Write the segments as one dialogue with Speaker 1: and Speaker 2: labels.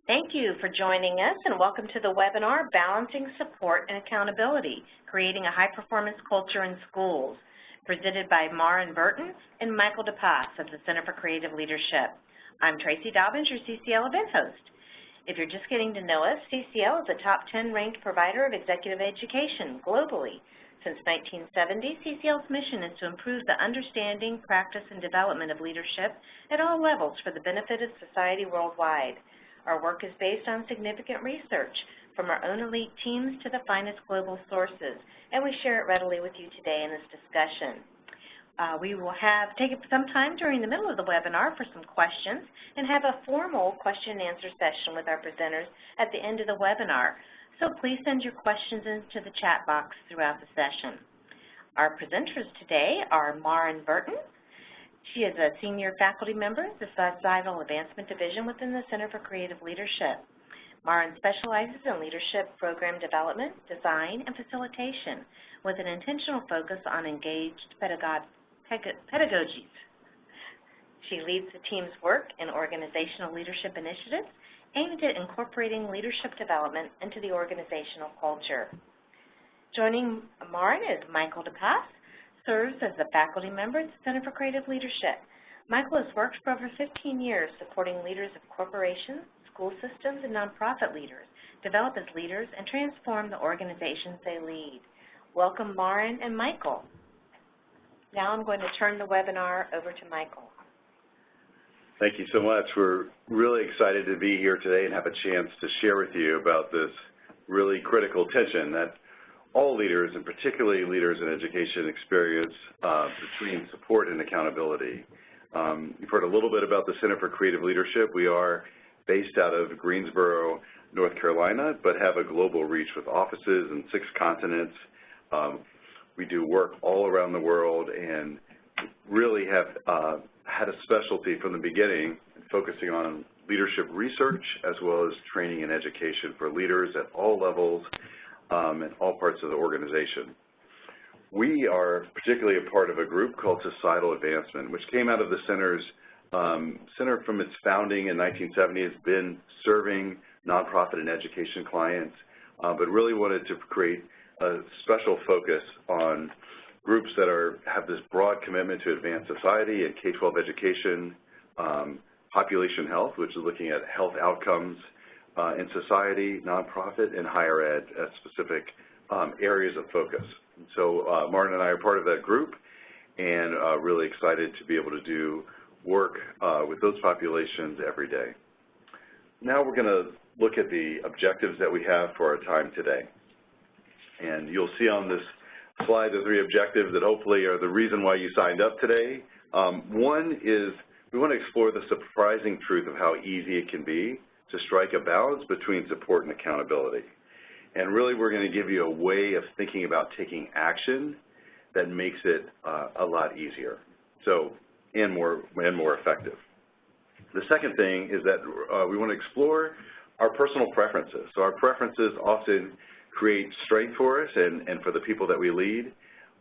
Speaker 1: Thank you for joining us and welcome to the webinar, Balancing Support and Accountability, Creating a High-Performance Culture in Schools, presented by Maren Burton and Michael DePass of the Center for Creative Leadership. I'm Tracy Dobbins, your CCL event host. If you're just getting to know us, CCL is a top 10 ranked provider of executive education globally. Since 1970, CCL's mission is to improve the understanding, practice, and development of leadership at all levels for the benefit of society worldwide. Our work is based on significant research from our own elite teams to the finest global sources, and we share it readily with you today in this discussion. We will take some time during the middle of the webinar for some questions and have a formal question and answer session with our presenters at the end of the webinar. So please send your questions into the chat box throughout the session. Our presenters today are Maren Burton. She is a senior faculty member of the Societal Advancement Division within the Center for Creative Leadership. Maren specializes in leadership program development, design, and facilitation with an intentional focus on engaged pedagogies. She leads the team's work in organizational leadership initiatives aimed at incorporating leadership development into the organizational culture. Joining Maren is Michael DePass, serves as a faculty member at the Center for Creative Leadership. Michael has worked for over 15 years supporting leaders of corporations, school systems, and nonprofit leaders, develop as leaders, and transform the organizations they lead. Welcome, Maren and Michael. Now I'm going to turn the webinar over to Michael.
Speaker 2: Thank you so much. We're really excited to be here today and have a chance to share with you about this really critical tension that all leaders, and particularly leaders in education, experience between support and accountability. You've heard a little bit about the Center for Creative Leadership. We are based out of Greensboro, North Carolina, but have a global reach with offices in 6 continents. We do work all around the world and really have had a specialty from the beginning in focusing on leadership research as well as training and education for leaders at all levels in all parts of the organization. We are particularly a part of a group called Societal Advancement, which came out of the Center's Center from its founding in 1970 has been serving nonprofit and education clients, but really wanted to create a special focus on groups that have this broad commitment to advance society and K-12 education, population health, which is looking at health outcomes in society, nonprofit, and higher ed as specific areas of focus. So Martin and I are part of that group and really excited to be able to do work with those populations every day. Now we're going to look at the objectives that we have for our time today. And you'll see on this slide the 3 objectives that hopefully are the reason why you signed up today. One is we want to explore the surprising truth of how easy it can be to strike a balance between support and accountability. And really we're going to give you a way of thinking about taking action that makes it a lot easier and more effective. The second thing is that we want to explore our personal preferences. So our preferences often create strength for us and for the people that we lead,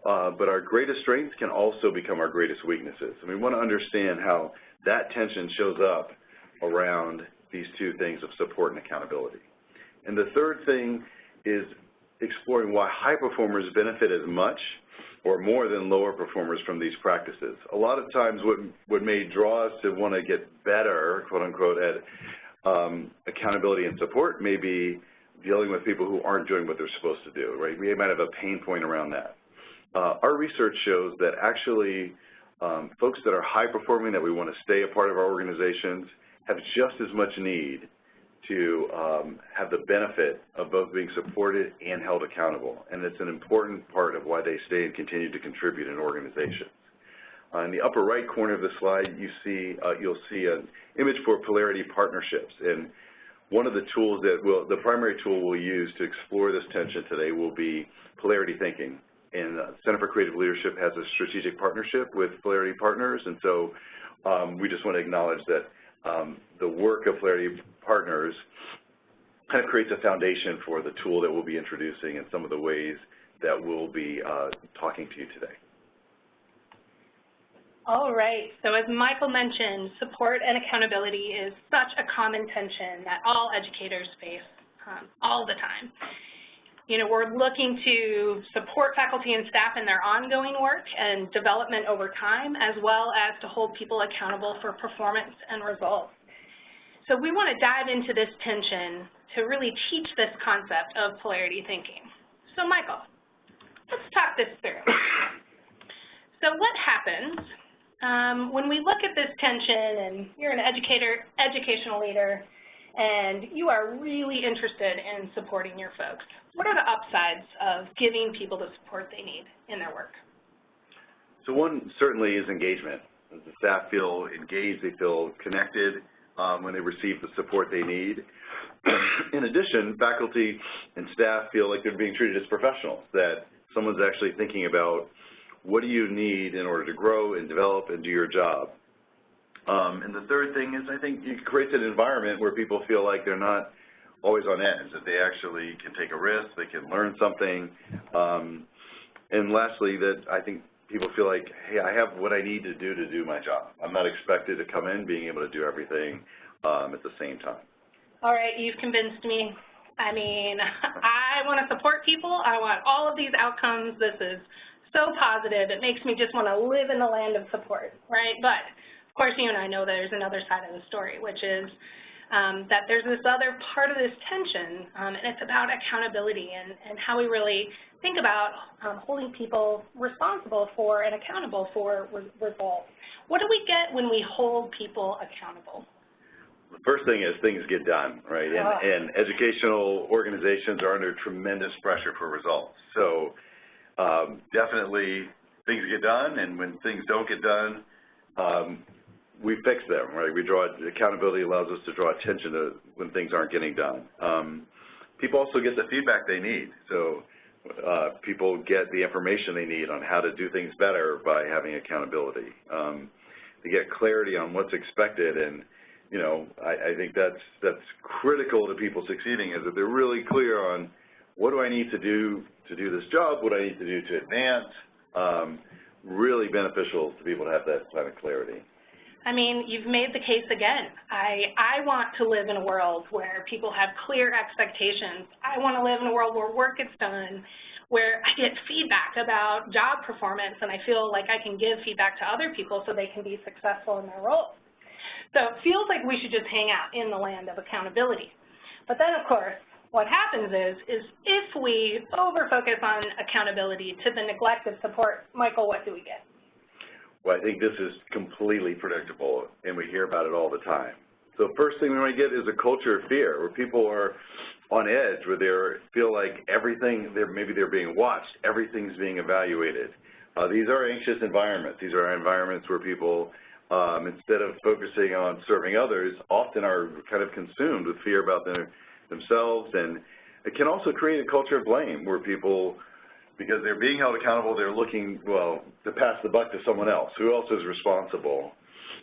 Speaker 2: but our greatest strengths can also become our greatest weaknesses. And we want to understand how that tension shows up around these 2 things of support and accountability. And the third thing is exploring why high performers benefit as much or more than lower performers from these practices. A lot of times what may draw us to want to get better, quote unquote, at accountability and support may be dealing with people who aren't doing what they're supposed to do, right? We might have a pain point around that. Our research shows that actually folks that are high performing that we want to stay a part of our organizations have just as much need to have the benefit of both being supported and held accountable. And it's an important part of why they stay and continue to contribute in organizations. In the upper right corner of the slide, you'll see an image for Polarity partnerships. And one of the tools the primary tool we'll use to explore this tension today will be Polarity Thinking. And Center for Creative Leadership has a strategic partnership with Polarity Partners. And so we just want to acknowledge that the work of Polarity Partners kind of creates a foundation for the tool that we'll be introducing and some of the ways that we'll be talking to you today.
Speaker 3: All right, so as Michael mentioned, support and accountability is such a common tension that all educators face all the time. You know, we're looking to support faculty and staff in their ongoing work and development over time, as well as to hold people accountable for performance and results. So we want to dive into this tension to really teach this concept of polarity thinking. So Michael, let's talk this through. So what happens when we look at this tension and you're an educational leader, and you are really interested in supporting your folks? What are the upsides of giving people the support they need in their work?
Speaker 2: So one certainly is engagement. The staff feel engaged, they feel connected when they receive the support they need. In addition, faculty and staff feel like they're being treated as professionals, that someone's actually thinking about what do you need in order to grow and develop and do your job. And the third thing is, I think it creates an environment where people feel like they're not always on edge, that they actually can take a risk, they can learn something. And lastly, that I think people feel like, hey, I have what I need to do my job. I'm not expected to come in being able to do everything at the same time.
Speaker 3: All right, you've convinced me. I mean, I want to support people. I want all of these outcomes. This is so positive. It makes me just want to live in the land of support, right? But of course, you and I know there's another side of the story, which is that there's this other part of this tension, and it's about accountability and how we really think about holding people responsible for and accountable for results. What do we get when we hold people accountable?
Speaker 2: The first thing is things get done, right? And educational organizations are under tremendous pressure for results. So definitely things get done, and when things don't get done, we fix them, right? Accountability allows us to draw attention to when things aren't getting done. People also get the feedback they need. So people get the information they need on how to do things better by having accountability. They get clarity on what's expected, and you know, I think that's critical to people succeeding, is that they're really clear on what do I need to do this job, what I need to do to advance. Really beneficial to be able to have that kind of clarity.
Speaker 3: I mean, you've made the case again. I want to live in a world where people have clear expectations. I want to live in a world where work gets done, where I get feedback about job performance, and I feel like I can give feedback to other people so they can be successful in their roles. So it feels like we should just hang out in the land of accountability. But then, of course, what happens is if we over-focus on accountability to the neglect of support, Michael, what do we get?
Speaker 2: Well, I think this is completely predictable, and we hear about it all the time. So first thing we might get is a culture of fear, where people are on edge, where they feel like maybe they're being watched, everything's being evaluated. These are anxious environments. These are environments where people, instead of focusing on serving others, often are kind of consumed with fear about themselves, and it can also create a culture of blame, where people, because they're being held accountable, they're looking, well, to pass the buck to someone else. Who else is responsible?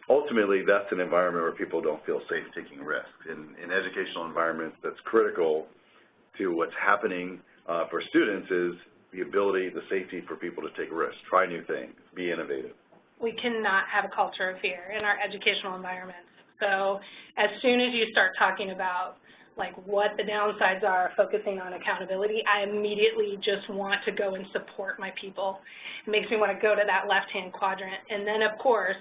Speaker 2: Ultimately, that's an environment where people don't feel safe taking risks. In educational environments, that's critical to what's happening for students, is the ability, the safety for people to take risks, try new things, be innovative.
Speaker 3: We cannot have a culture of fear in our educational environments. So as soon as you start talking about like what the downsides are focusing on accountability, I immediately just want to go and support my people. It makes me want to go to that left-hand quadrant. And then, of course,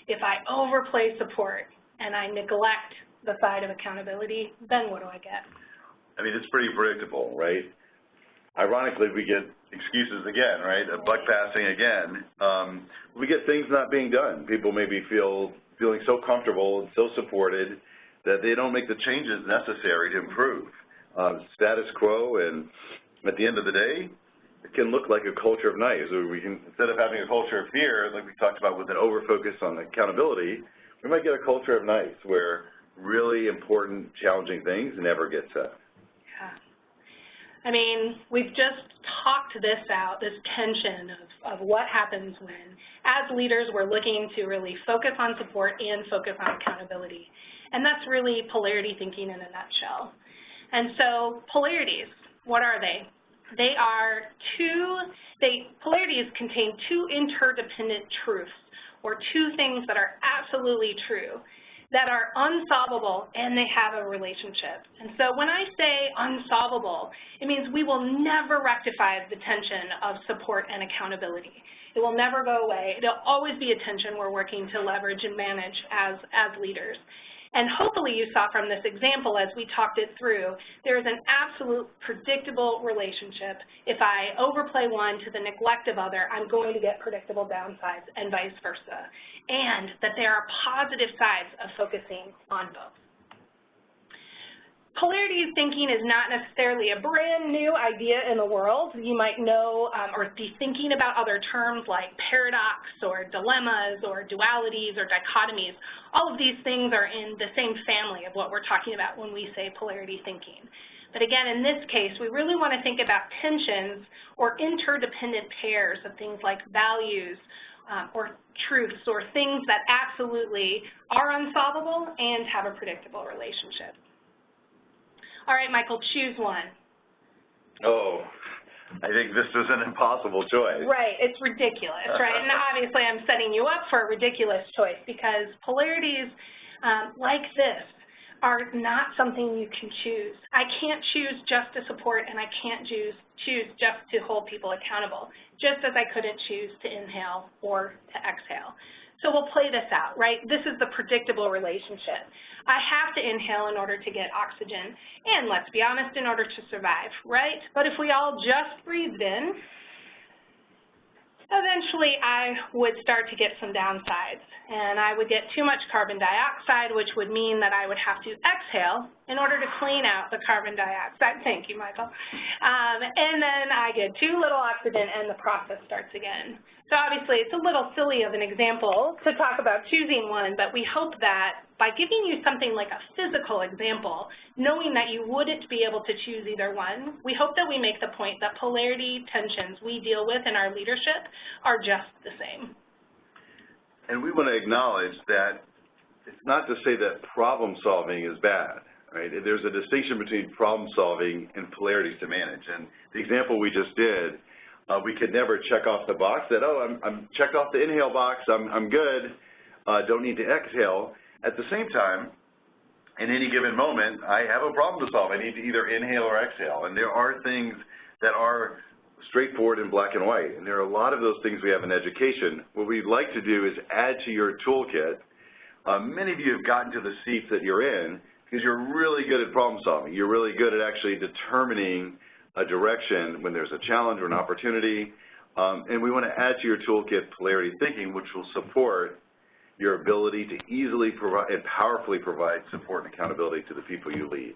Speaker 3: if I overplay support and I neglect the side of accountability, then what do I get?
Speaker 2: I mean, it's pretty predictable, right? Ironically, we get excuses again, right? A buck passing again. We get things not being done. People maybe feeling so comfortable and so supported that they don't make the changes necessary to improve. Status quo, and at the end of the day, it can look like a culture of nice. We can, instead of having a culture of fear, like we talked about with an over-focus on accountability, we might get a culture of nice, where really important, challenging things never get said.
Speaker 3: Yeah. I mean, we've just talked this out, this tension of what happens when, as leaders, we're looking to really focus on support and focus on accountability. And that's really polarity thinking in a nutshell. And so polarities, what are they? They are polarities contain two interdependent truths, or two things that are absolutely true, that are unsolvable, and they have a relationship. And so when I say unsolvable, it means we will never rectify the tension of support and accountability. It will never go away. It'll always be a tension we're working to leverage and manage as leaders. And hopefully you saw from this example as we talked it through, there is an absolute predictable relationship. If I overplay one to the neglect of other, I'm going to get predictable downsides and vice versa. And that there are positive sides of focusing on both. Polarity thinking is not necessarily a brand new idea in the world. You might know or be thinking about other terms like paradox or dilemmas or dualities or dichotomies. All of these things are in the same family of what we're talking about when we say polarity thinking. But again, in this case, we really want to think about tensions or interdependent pairs of things like values or truths or things that absolutely are unsolvable and have a predictable relationship. All right, Michael, choose one.
Speaker 2: Oh, I think this is an impossible choice.
Speaker 3: Right, it's ridiculous, right? And obviously I'm setting you up for a ridiculous choice because polarities like this are not something you can choose. I can't choose just to support and I can't choose just to hold people accountable, just as I couldn't choose to inhale or to exhale. So we'll play this out, right? This is the predictable relationship. I have to inhale in order to get oxygen, and let's be honest, in order to survive, right? But if we all just breathed in, eventually I would start to get some downsides, and I would get too much carbon dioxide, which would mean that I would have to exhale in order to clean out the carbon dioxide. Thank you, Michael. And then I get too little oxygen, and the process starts again. So obviously it's a little silly of an example to talk about choosing one, but we hope that by giving you something like a physical example, knowing that you wouldn't be able to choose either one, we hope that we make the point that polarity tensions we deal with in our leadership are just the same.
Speaker 2: And we want to acknowledge that it's not to say that problem solving is bad, right? There's a distinction between problem solving and polarities to manage. And the example we just did, we could never check off the box that, oh, I'm checked off the inhale box, I'm good, don't need to exhale. At the same time, in any given moment, I have a problem to solve. I need to either inhale or exhale. And there are things that are straightforward in black and white. And there are a lot of those things we have in education. What we'd like to do is add to your toolkit. Many of you have gotten to the seats that you're in because you're really good at problem solving. You're really good at actually determining a direction when there's a challenge or an opportunity. And we want to add to your toolkit polarity thinking, which will support your ability to easily provide and powerfully provide support and accountability to the people you lead.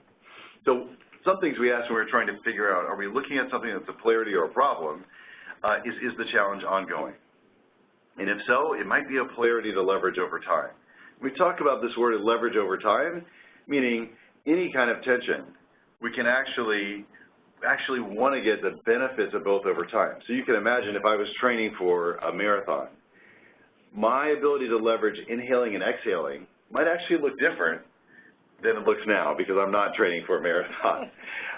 Speaker 2: So some things we asked when we were trying to figure out, are we looking at something that's a polarity or a problem, is the challenge ongoing? And if so, it might be a polarity to leverage over time. When we talk about this word leverage over time, meaning any kind of tension, we can actually want to get the benefits of both over time. So you can imagine if I was training for a marathon, my ability to leverage inhaling and exhaling might actually look different than it looks now because I'm not training for a marathon.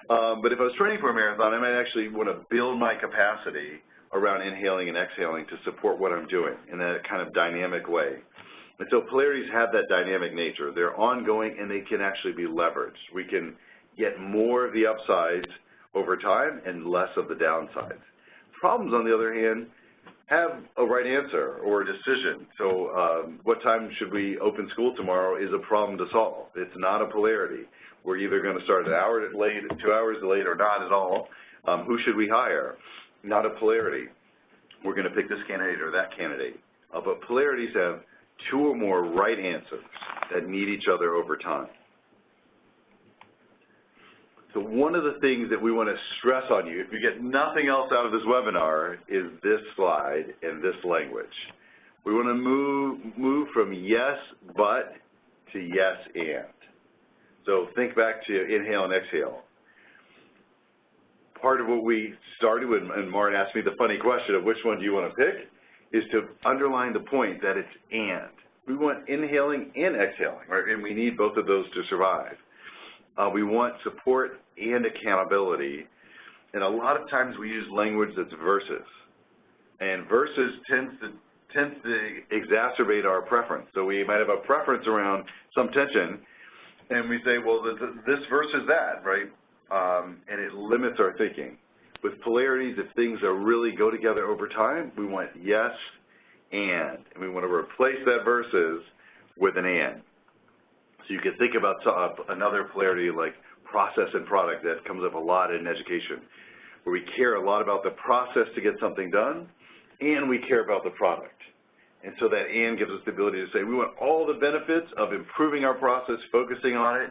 Speaker 2: But if I was training for a marathon, I might actually want to build my capacity around inhaling and exhaling to support what I'm doing in that kind of dynamic way. And so polarities have that dynamic nature. They're ongoing and they can actually be leveraged. We can get more of the upsides over time and less of the downsides. Problems, on the other hand, have a right answer or a decision. So what time should we open school tomorrow is a problem to solve. It's not a polarity. We're either going to start an hour late, 2 hours late, or not at all. Who should we hire? Not a polarity. We're going to pick this candidate or that candidate. But polarities have two or more right answers that meet each other over time. So one of the things that we want to stress on you, if you get nothing else out of this webinar, is this slide and this language. We want to move from yes, but to yes, and. So think back to inhale and exhale. Part of what we started with, and Martin asked me the funny question of which one do you want to pick, is to underline the point that it's and. We want inhaling and exhaling, right? And we need both of those to survive. We want support and accountability, and a lot of times we use language that's versus. And versus tends tends to exacerbate our preference. So we might have a preference around some tension, and we say, well, this versus that, right? And it limits our thinking. With polarities, if things are really go together over time, we want yes and we want to replace that versus with an and. So you can think about another polarity like process and product that comes up a lot in education, where we care a lot about the process to get something done, and we care about the product. And so that and gives us the ability to say we want all the benefits of improving our process, focusing on it,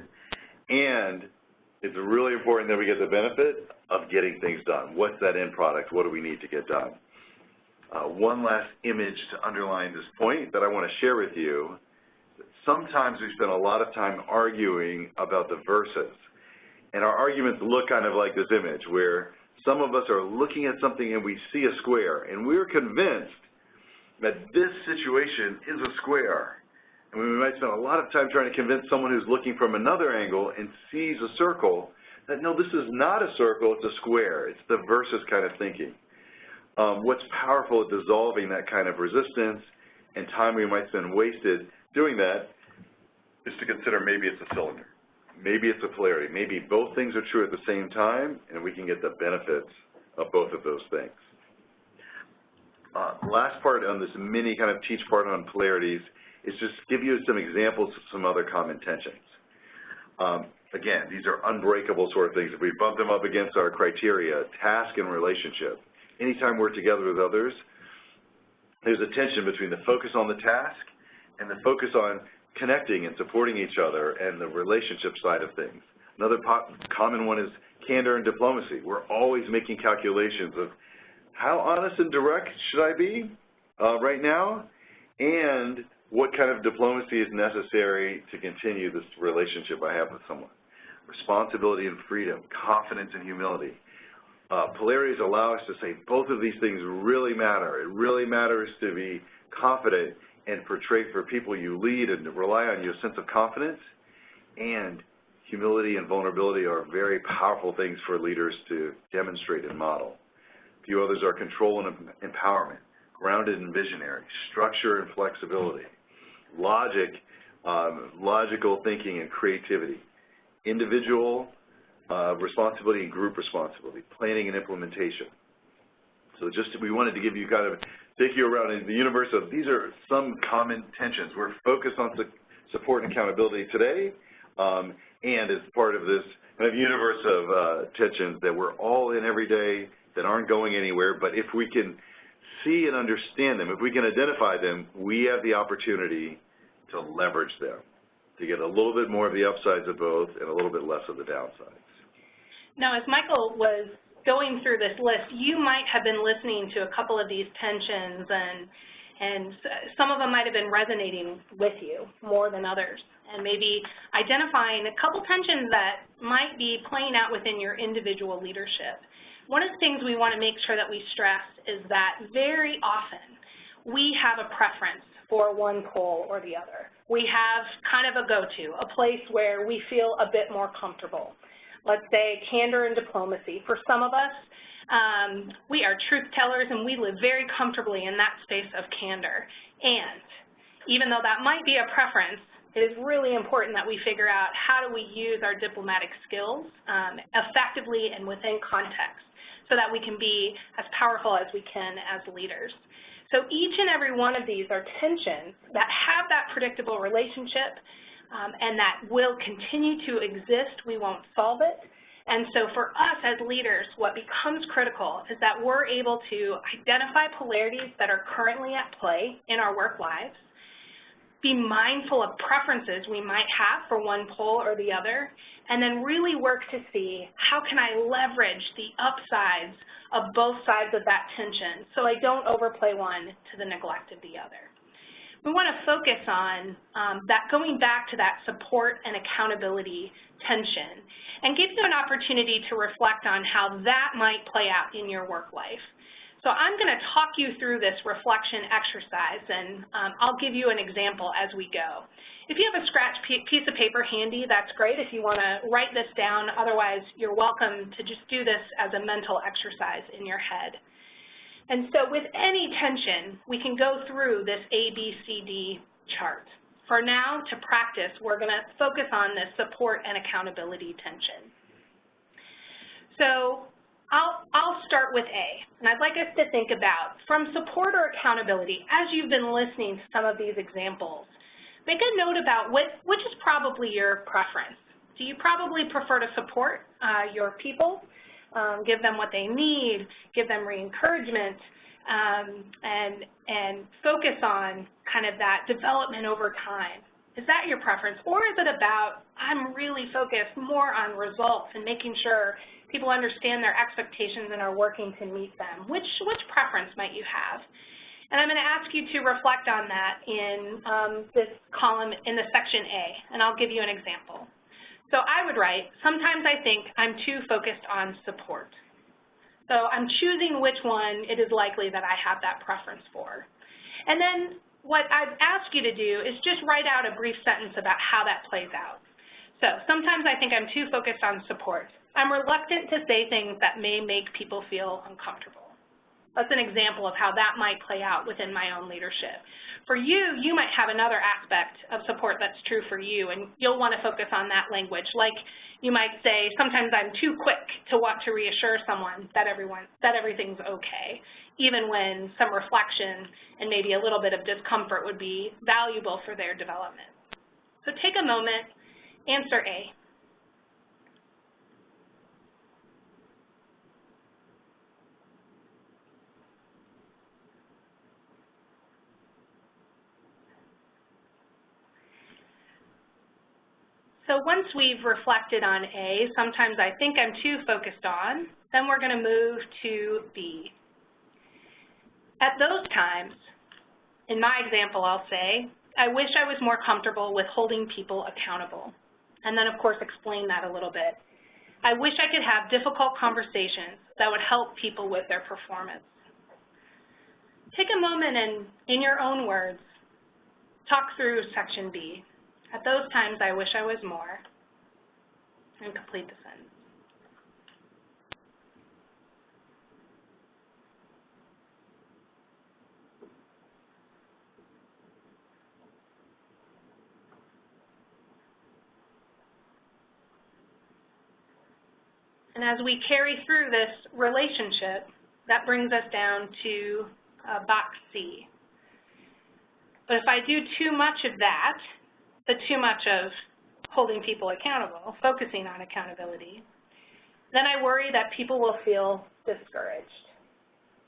Speaker 2: and it's really important that we get the benefit of getting things done. What's that end product? What do we need to get done? One last image to underline this point that I want to share with you. Sometimes we spend a lot of time arguing about the versus. And our arguments look kind of like this image where some of us are looking at something and we see a square, and we're convinced that this situation is a square. And we might spend a lot of time trying to convince someone who's looking from another angle and sees a circle that, no, this is not a circle, it's a square. It's the versus kind of thinking. What's powerful at dissolving that kind of resistance and time we might spend wasted doing that is to consider maybe it's a cylinder. Maybe it's a polarity. Maybe both things are true at the same time, and we can get the benefits of both of those things. Last part on this mini kind of teach part on polarities is just give you some examples of some other common tensions. Again, these are unbreakable sort of things. If we bump them up against our criteria, task and relationship, anytime we're together with others, there's a tension between the focus on the task and the focus on connecting and supporting each other and the relationship side of things. Another common one is candor and diplomacy. We're always making calculations of how honest and direct should I be right now, and what kind of diplomacy is necessary to continue this relationship I have with someone. Responsibility and freedom, confidence and humility. Polarities allow us to say both of these things really matter. It really matters to be confident and portray for people you lead and rely on you a sense of confidence, and humility and vulnerability are very powerful things for leaders to demonstrate and model. A few others are control and empowerment, grounded and visionary, structure and flexibility, logical thinking and creativity, individual responsibility and group responsibility, planning and implementation. So we wanted to give you kind of, take you around in the universe of these are some common tensions. We're focused on support and accountability today, and as part of this kind of universe of tensions that we're all in every day that aren't going anywhere, but if we can see and understand them, if we can identify them, we have the opportunity to leverage them, to get a little bit more of the upsides of both and a little bit less of the downsides.
Speaker 3: Now, as Michael was going through this list, you might have been listening to a couple of these tensions, and some of them might have been resonating with you more than others, and maybe identifying a couple tensions that might be playing out within your individual leadership. One of the things we want to make sure that we stress is that very often we have a preference for one pole or the other. We have kind of a go-to, a place where we feel a bit more comfortable. Let's say candor and diplomacy. For some of us, we are truth tellers and we live very comfortably in that space of candor. And even though that might be a preference, it is really important that we figure out how do we use our diplomatic skills effectively and within context so that we can be as powerful as we can as leaders. So each and every one of these are tensions that have that predictable relationship and that will continue to exist. We won't solve it. And so for us as leaders, what becomes critical is that we're able to identify polarities that are currently at play in our work lives, be mindful of preferences we might have for one pole or the other, and then really work to see how can I leverage the upsides of both sides of that tension so I don't overplay one to the neglect of the other. We want to focus on that, going back to that support and accountability tension, and give you an opportunity to reflect on how that might play out in your work life. So I'm going to talk you through this reflection exercise, and I'll give you an example as we go. If you have a scratch piece of paper handy, that's great if you want to write this down. Otherwise, you're welcome to just do this as a mental exercise in your head. And so with any tension, we can go through this ABCD chart. For now, to practice, we're going to focus on this support and accountability tension. So I'll start with A, and I'd like us to think about, from support or accountability, as you've been listening to some of these examples, make a note about which is probably your preference. Do you probably prefer to support your people, give them what they need, give them re-encouragement, and focus on kind of that development over time? Is that your preference? Or is it about, I'm really focused more on results and making sure people understand their expectations and are working to meet them? Which preference might you have? And I'm going to ask you to reflect on that in this column in the section A, and I'll give you an example. So I would write, sometimes I think I'm too focused on support. So I'm choosing which one it is likely that I have that preference for. And then what I'd ask you to do is just write out a brief sentence about how that plays out. So sometimes I think I'm too focused on support. I'm reluctant to say things that may make people feel uncomfortable. That's an example of how that might play out within my own leadership. For you, you might have another aspect of support that's true for you, and you'll want to focus on that language. Like you might say, sometimes I'm too quick to want to reassure someone that everything's okay, even when some reflection and maybe a little bit of discomfort would be valuable for their development. So take a moment, answer A. So once we've reflected on A, sometimes I think I'm too focused on, then we're going to move to B. At those times, in my example, I'll say, I wish I was more comfortable with holding people accountable. And then, of course, explain that a little bit. I wish I could have difficult conversations that would help people with their performance. Take a moment and, in your own words, talk through section B. At those times, I wish I was more, and complete the sentence. And as we carry through this relationship, that brings us down to box C. But if I do too much of that, too much of holding people accountable, focusing on accountability, then I worry that people will feel discouraged.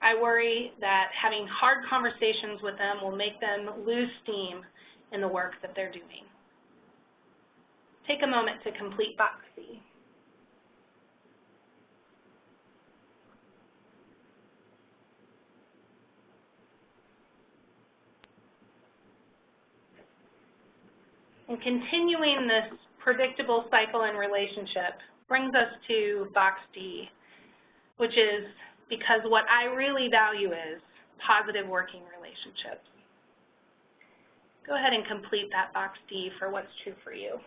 Speaker 3: I worry that having hard conversations with them will make them lose steam in the work that they're doing. Take a moment to complete box C. And continuing this predictable cycle and relationship brings us to box D, which is because what I really value is positive working relationships. Go ahead and complete that box D for what's true for you.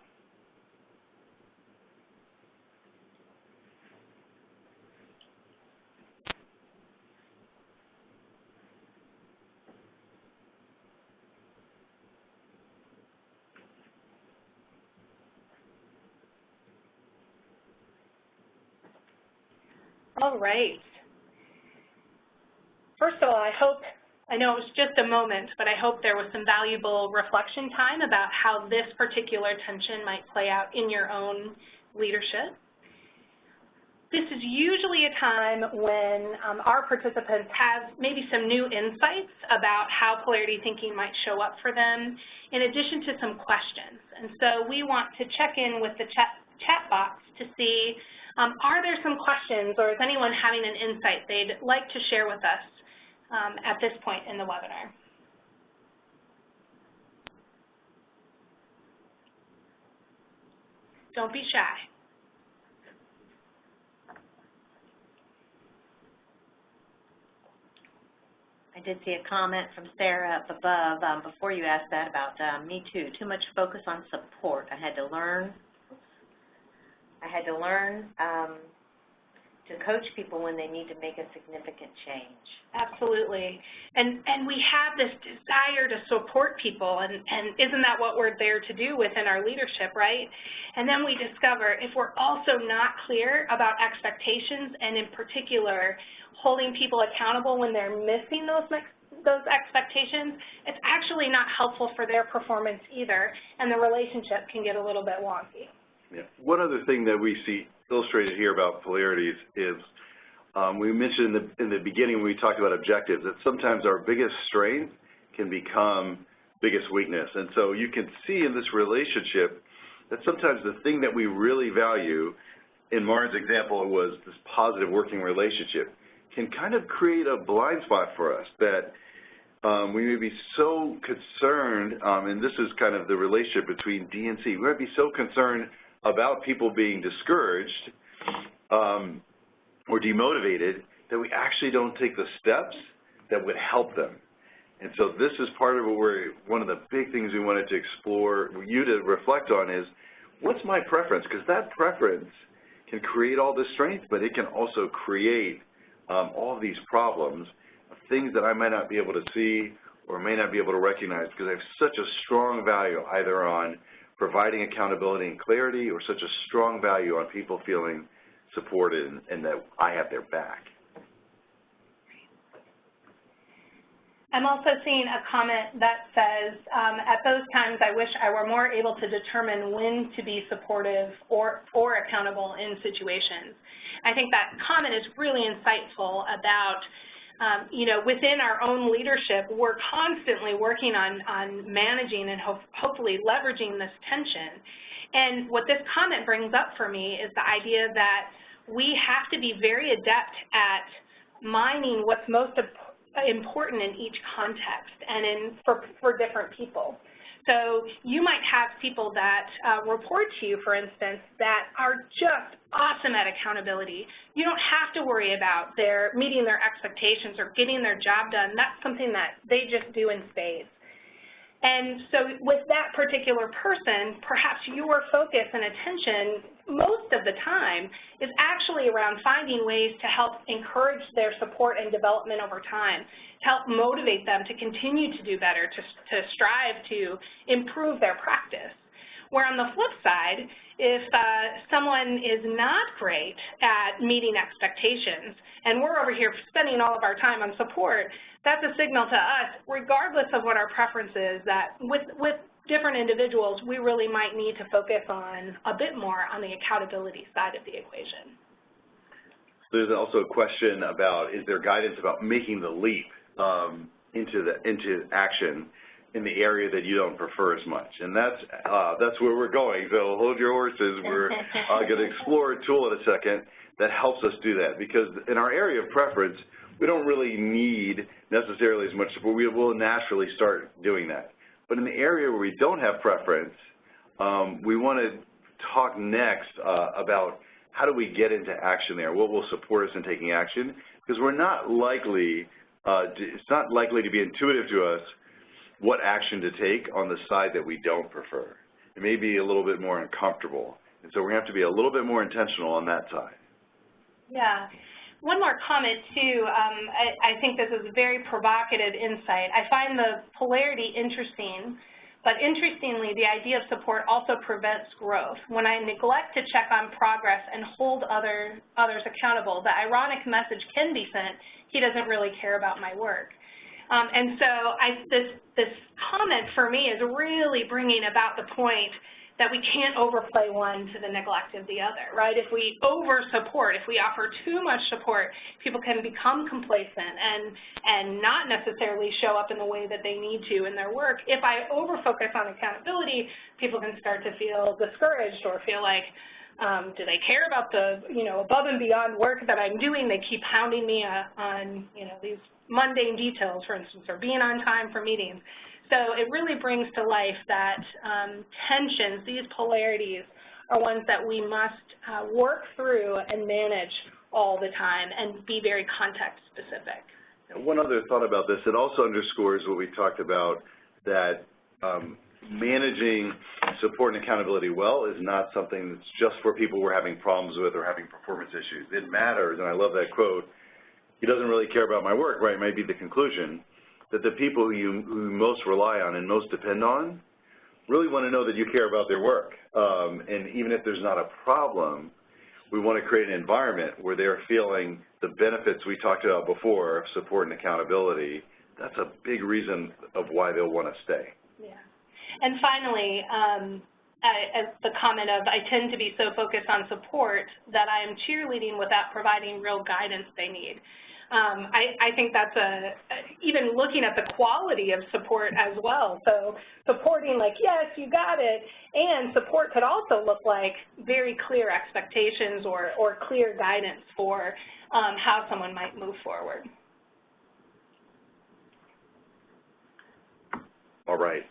Speaker 3: All right. First of all, I know it was just a moment, but I hope there was some valuable reflection time about how this particular tension might play out in your own leadership. This is usually a time when our participants have maybe some new insights about how polarity thinking might show up for them, in addition to some questions. And so we want to check in with the chat box to see, are there some questions, or is anyone having an insight they'd like to share with us at this point in the webinar? Don't be shy.
Speaker 1: I did see a comment from Sarah up above before you asked that about me too much focus on support. I had to learn to coach people when they need to make a significant change.
Speaker 3: Absolutely. And we have this desire to support people, and isn't that what we're there to do within our leadership, right? And then we discover if we're also not clear about expectations, and in particular holding people accountable when they're missing those expectations, it's actually not helpful for their performance either, and the relationship can get a little bit wonky.
Speaker 2: Yeah. One other thing that we see illustrated here about polarities is we mentioned in the beginning when we talked about objectives that sometimes our biggest strength can become biggest weakness. And so you can see in this relationship that sometimes the thing that we really value, in Marin's example, it was this positive working relationship, can kind of create a blind spot for us that we may be so concerned, and this is kind of the relationship between D and C, we might be so concerned about people being discouraged or demotivated that we actually don't take the steps that would help them. And so this is part of one of the big things we wanted to explore, you to reflect on is, what's my preference? Because that preference can create all this strength, but it can also create all of these problems, things that I might not be able to see or may not be able to recognize because I have such a strong value either on providing accountability and clarity or such a strong value on people feeling supported and that I have their back.
Speaker 3: I'm also seeing a comment that says, at those times I wish I were more able to determine when to be supportive or accountable in situations. I think that comment is really insightful about within our own leadership, we're constantly working on managing and hopefully leveraging this tension. And what this comment brings up for me is the idea that we have to be very adept at mining what's most important in each context and for different people. So you might have people that report to you, for instance, that are just awesome at accountability. You don't have to worry about their meeting their expectations or getting their job done. That's something that they just do in spades. And so with that particular person, perhaps your focus and attention most of the time is actually around finding ways to help encourage their support and development over time, to help motivate them to continue to do better, to strive to improve their practice. Where on the flip side, if someone is not great at meeting expectations and we're over here spending all of our time on support, that's a signal to us, regardless of what our preference is, that with different individuals, we really might need to focus on a bit more on the accountability side of the equation.
Speaker 2: There's also a question about, is there guidance about making the leap into action in the area that you don't prefer as much? And that's where we're going. So hold your horses. We're going to explore a tool in a second that helps us do that, because in our area of preference, we don't really need necessarily as much support. We will naturally start doing that. But in the area where we don't have preference, we want to talk next about how do we get into action there, what will support us in taking action, because we're not likely, it's not likely to be intuitive to us what action to take on the side that we don't prefer. It may be a little bit more uncomfortable, and so we have to be a little bit more intentional on that side.
Speaker 3: Yeah. One more comment, too. I think this is a very provocative insight. I find the polarity interesting, but interestingly, the idea of support also prevents growth. When I neglect to check on progress and hold others accountable, the ironic message can be sent, he doesn't really care about my work. And so this comment for me is really bringing about the point that we can't overplay one to the neglect of the other, right? If we over-support, if we offer too much support, people can become complacent and not necessarily show up in the way that they need to in their work. If I over-focus on accountability, people can start to feel discouraged or feel like, do they care about the, above and beyond work that I'm doing? They keep hounding me on, these mundane details, for instance, or being on time for meetings. So it really brings to life that tensions, these polarities, are ones that we must work through and manage all the time and be very context specific.
Speaker 2: And one other thought about this, it also underscores what we talked about, that managing support and accountability well is not something that's just for people we're having problems with or having performance issues. It matters, and I love that quote, he doesn't really care about my work, right, might be the conclusion, that the people who you most rely on and most depend on really want to know that you care about their work. And even if there's not a problem, we want to create an environment where they're feeling the benefits we talked about before of support and accountability. That's a big reason of why they'll want to stay.
Speaker 3: Yeah. And finally, as the comment of, I tend to be so focused on support that I am cheerleading without providing real guidance they need. I think that's even looking at the quality of support as well. So supporting like, yes, you got it, and support could also look like very clear expectations or clear guidance for how someone might move forward.
Speaker 2: All right,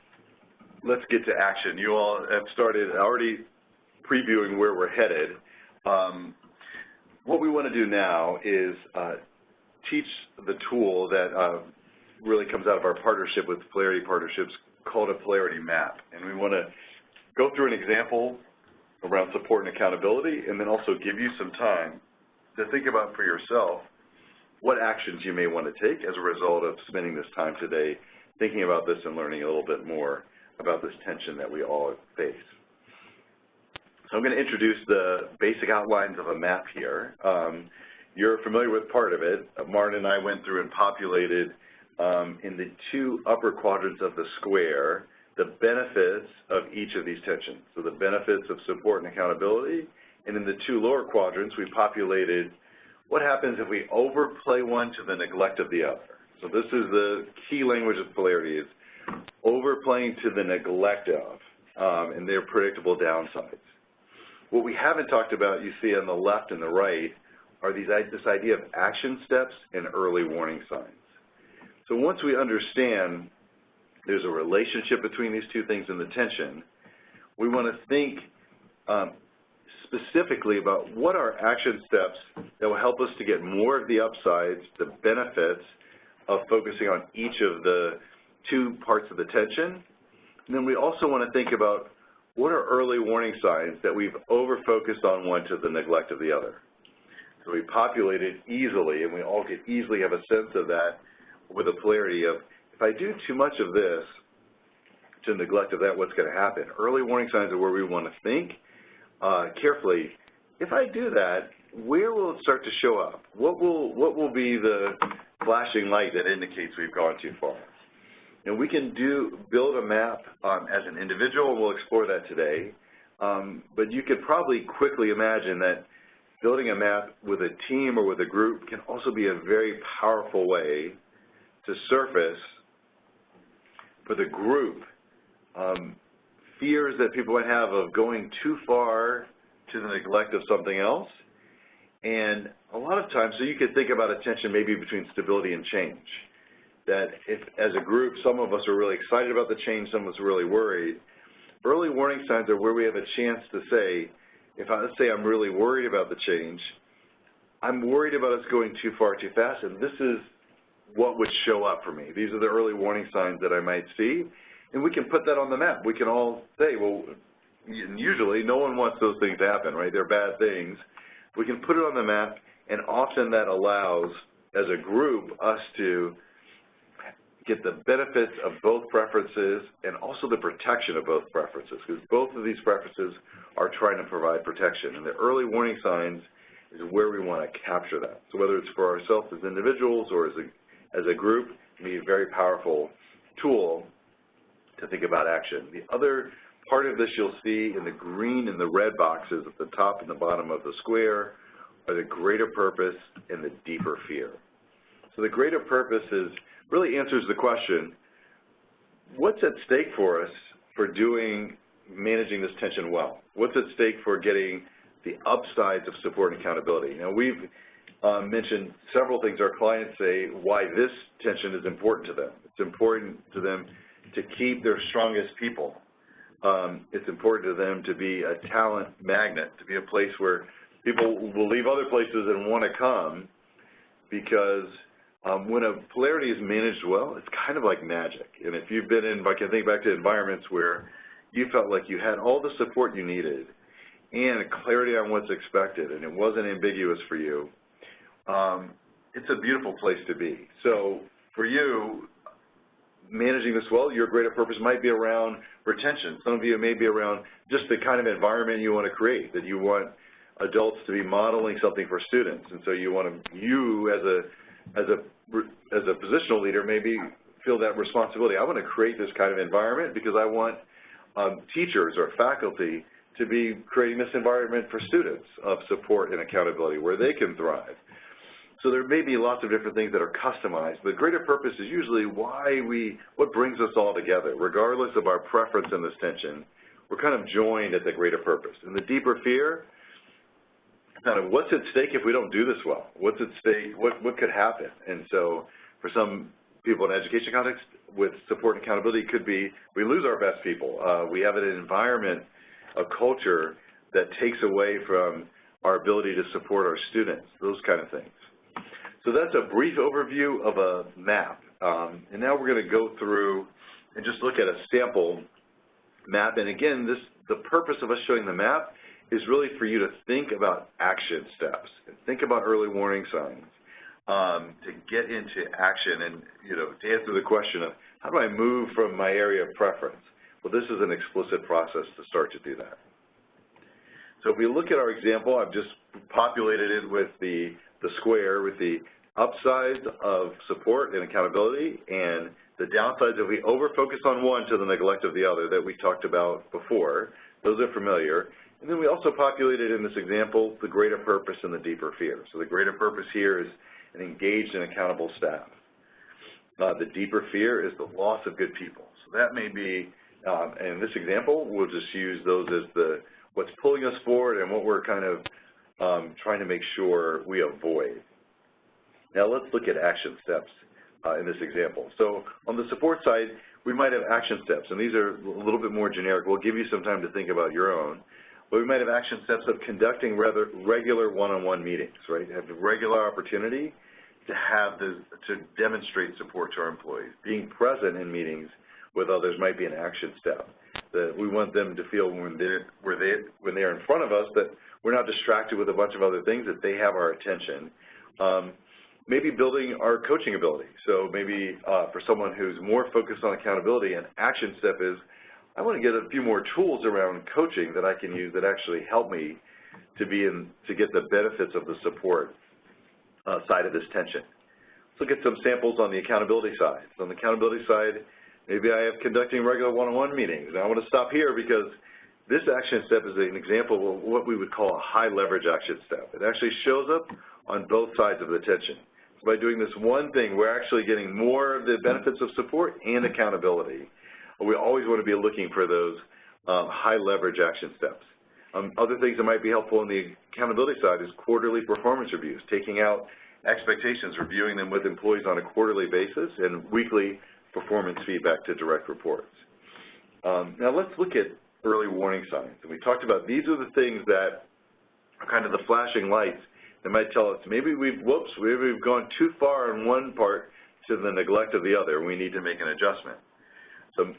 Speaker 2: let's get to action. You all have started already previewing where we're headed. What we want to do now is teach the tool that really comes out of our partnership with Polarity Partnerships called a Polarity Map. And we want to go through an example around support and accountability and then also give you some time to think about for yourself what actions you may want to take as a result of spending this time today thinking about this and learning a little bit more about this tension that we all face. So I'm going to introduce the basic outlines of a map here. You're familiar with part of it. Martin and I went through and populated in the two upper quadrants of the square the benefits of each of these tensions. So the benefits of support and accountability, and in the two lower quadrants we populated what happens if we overplay one to the neglect of the other. So this is the key language of polarity, is overplaying to the neglect of, and their predictable downsides. What we haven't talked about, you see on the left and the right, are this idea of action steps and early warning signs. So once we understand there's a relationship between these two things in the tension, we want to think specifically about what are action steps that will help us to get more of the upsides, the benefits of focusing on each of the two parts of the tension. And then we also want to think about what are early warning signs that we've over-focused on one to the neglect of the other. So we populate it easily, and we all could easily have a sense of that with a polarity of, if I do too much of this to neglect of that, what's going to happen? Early warning signs are where we want to think carefully, if I do that, where will it start to show up? What will be the flashing light that indicates we've gone too far? And we can build a map as an individual, and we'll explore that today. But you could probably quickly imagine that building a map with a team or with a group can also be a very powerful way to surface for the group fears that people might have of going too far to the neglect of something else. And a lot of times, so you could think about a tension maybe between stability and change. That if, as a group, some of us are really excited about the change, some of us are really worried. Early warning signs are where we have a chance to say, let's say I'm really worried about the change, I'm worried about us going too far too fast, and this is what would show up for me. These are the early warning signs that I might see, and we can put that on the map. We can all say, well, usually no one wants those things to happen, right? They're bad things. We can put it on the map, and often that allows, as a group, us to get the benefits of both preferences and also the protection of both preferences, because both of these preferences are trying to provide protection. And the early warning signs is where we want to capture that. So whether it's for ourselves as individuals or as a group, it can be a very powerful tool to think about action. The other part of this you'll see in the green and the red boxes at the top and the bottom of the square are the greater purpose and the deeper fear. So the greater purpose really answers the question, what's at stake for us for managing this tension well? What's at stake for getting the upsides of support and accountability? Now, we've mentioned several things our clients say why this tension is important to them. It's important to them to keep their strongest people. It's important to them to be a talent magnet, to be a place where people will leave other places and want to come because When a polarity is managed well, it's kind of like magic. And if you've been in, I can think back to environments where you felt like you had all the support you needed and clarity on what's expected, and it wasn't ambiguous for you, it's a beautiful place to be. So for you, managing this well, your greater purpose might be around retention. Some of you may be around just the kind of environment you want to create, that you want adults to be modeling something for students. And so you want to, you as a positional leader maybe feel that responsibility. I want to create this kind of environment because I want teachers or faculty to be creating this environment for students of support and accountability where they can thrive. So there may be lots of different things that are customized, but greater purpose is usually what brings us all together. Regardless of our preference in this tension, we're kind of joined at the greater purpose. And the deeper fear, kind of what's at stake if we don't do this well? What's at stake? What could happen? And so for some people in education context, with support and accountability, it could be we lose our best people. We have an environment, a culture that takes away from our ability to support our students, those kind of things. So that's a brief overview of a map. And now we're going to go through and just look at a sample map. And again, the purpose of us showing the map is really for you to think about action steps and think about early warning signs to get into action and, to answer the question of how do I move from my area of preference? Well, this is an explicit process to start to do that. So if we look at our example, I've just populated it with the square with the upsides of support and accountability and the downsides if we over-focus on one to the neglect of the other that we talked about before. Those are familiar. And then we also populated in this example the greater purpose and the deeper fear. So the greater purpose here is an engaged and accountable staff. The deeper fear is the loss of good people. So that may be, in this example, we'll just use those as what's pulling us forward and what we're kind of trying to make sure we avoid. Now let's look at action steps in this example. So on the support side, we might have action steps, and these are a little bit more generic. We'll give you some time to think about your own. But we might have action steps of conducting regular one-on-one meetings, right? Have a regular opportunity to demonstrate support to our employees. Being present in meetings with others might be an action step. That we want them to feel when they're in front of us that we're not distracted with a bunch of other things, that they have our attention. Maybe building our coaching ability. So maybe for someone who's more focused on accountability, an action step is, I want to get a few more tools around coaching that I can use that actually help me to get the benefits of the support side of this tension. Let's look at some samples on the accountability side. So on the accountability side, maybe I have conducting regular one-on-one meetings. And I want to stop here because this action step is an example of what we would call a high leverage action step. It actually shows up on both sides of the tension. So by doing this one thing, we're actually getting more of the benefits of support and accountability. We always want to be looking for those high leverage action steps. Other things that might be helpful on the accountability side is quarterly performance reviews, taking out expectations, reviewing them with employees on a quarterly basis, and weekly performance feedback to direct reports. Now let's look at early warning signs. And we talked about these are the things that are kind of the flashing lights that might tell us maybe we've gone too far in one part to the neglect of the other, and we need to make an adjustment. So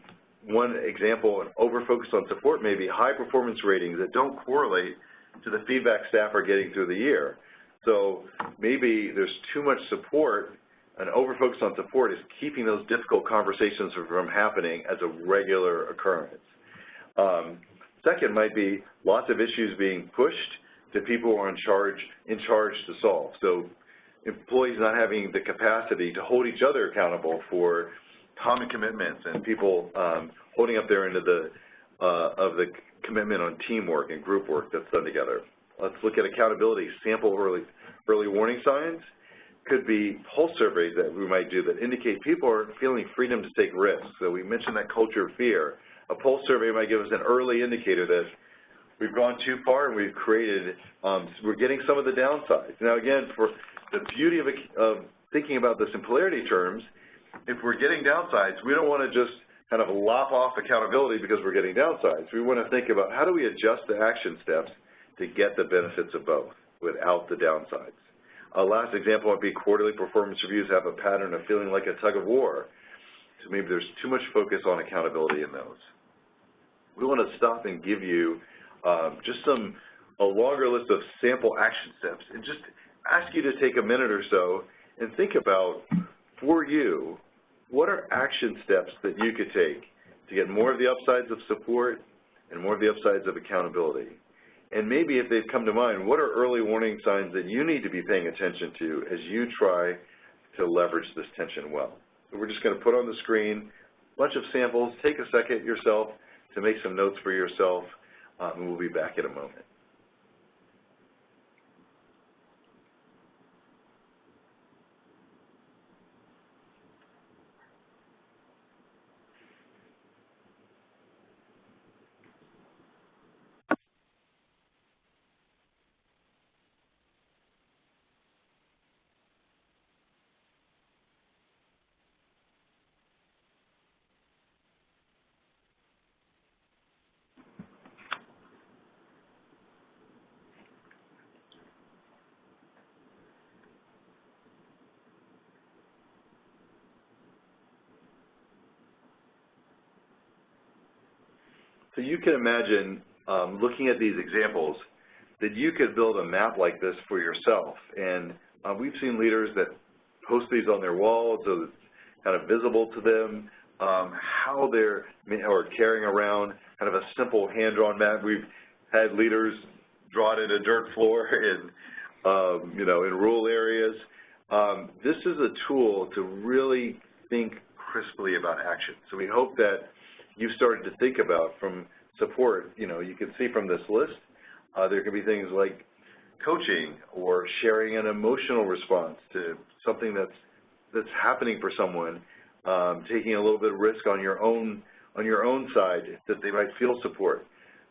Speaker 2: one example, an over-focus on support may be high performance ratings that don't correlate to the feedback staff are getting through the year. So maybe there's too much support. An over-focus on support is keeping those difficult conversations from happening as a regular occurrence. Second might be lots of issues being pushed to people who are in charge to solve. So employees not having the capacity to hold each other accountable for common commitments and people holding up their end of the commitment on teamwork and group work that's done together. Let's look at accountability. Sample early warning signs could be pulse surveys that we might do that indicate people are feeling freedom to take risks. So we mentioned that culture of fear. A pulse survey might give us an early indicator that we've gone too far and we've created, we're getting some of the downsides. Now again, for the beauty of thinking about this in polarity terms, if we're getting downsides, we don't want to just kind of lop off accountability because we're getting downsides. We want to think about how do we adjust the action steps to get the benefits of both without the downsides. A last example would be quarterly performance reviews have a pattern of feeling like a tug of war. So maybe there's too much focus on accountability in those. We want to stop and give you just a longer list of sample action steps and just ask you to take a minute or so and think about, for you, what are action steps that you could take to get more of the upsides of support and more of the upsides of accountability? And maybe if they've come to mind, what are early warning signs that you need to be paying attention to as you try to leverage this tension well? So we're just going to put on the screen a bunch of samples. Take a second yourself to make some notes for yourself, and we'll be back in a moment. So you can imagine, looking at these examples, that you could build a map like this for yourself. And we've seen leaders that post these on their walls so it's kind of visible to them, how they're or carrying around kind of a simple hand-drawn map. We've had leaders draw it in a dirt floor in, in rural areas. This is a tool to really think crisply about action. So we hope that you've started to think about from support. You can see from this list, there can be things like coaching or sharing an emotional response to something that's happening for someone, taking a little bit of risk on your own side that they might feel support.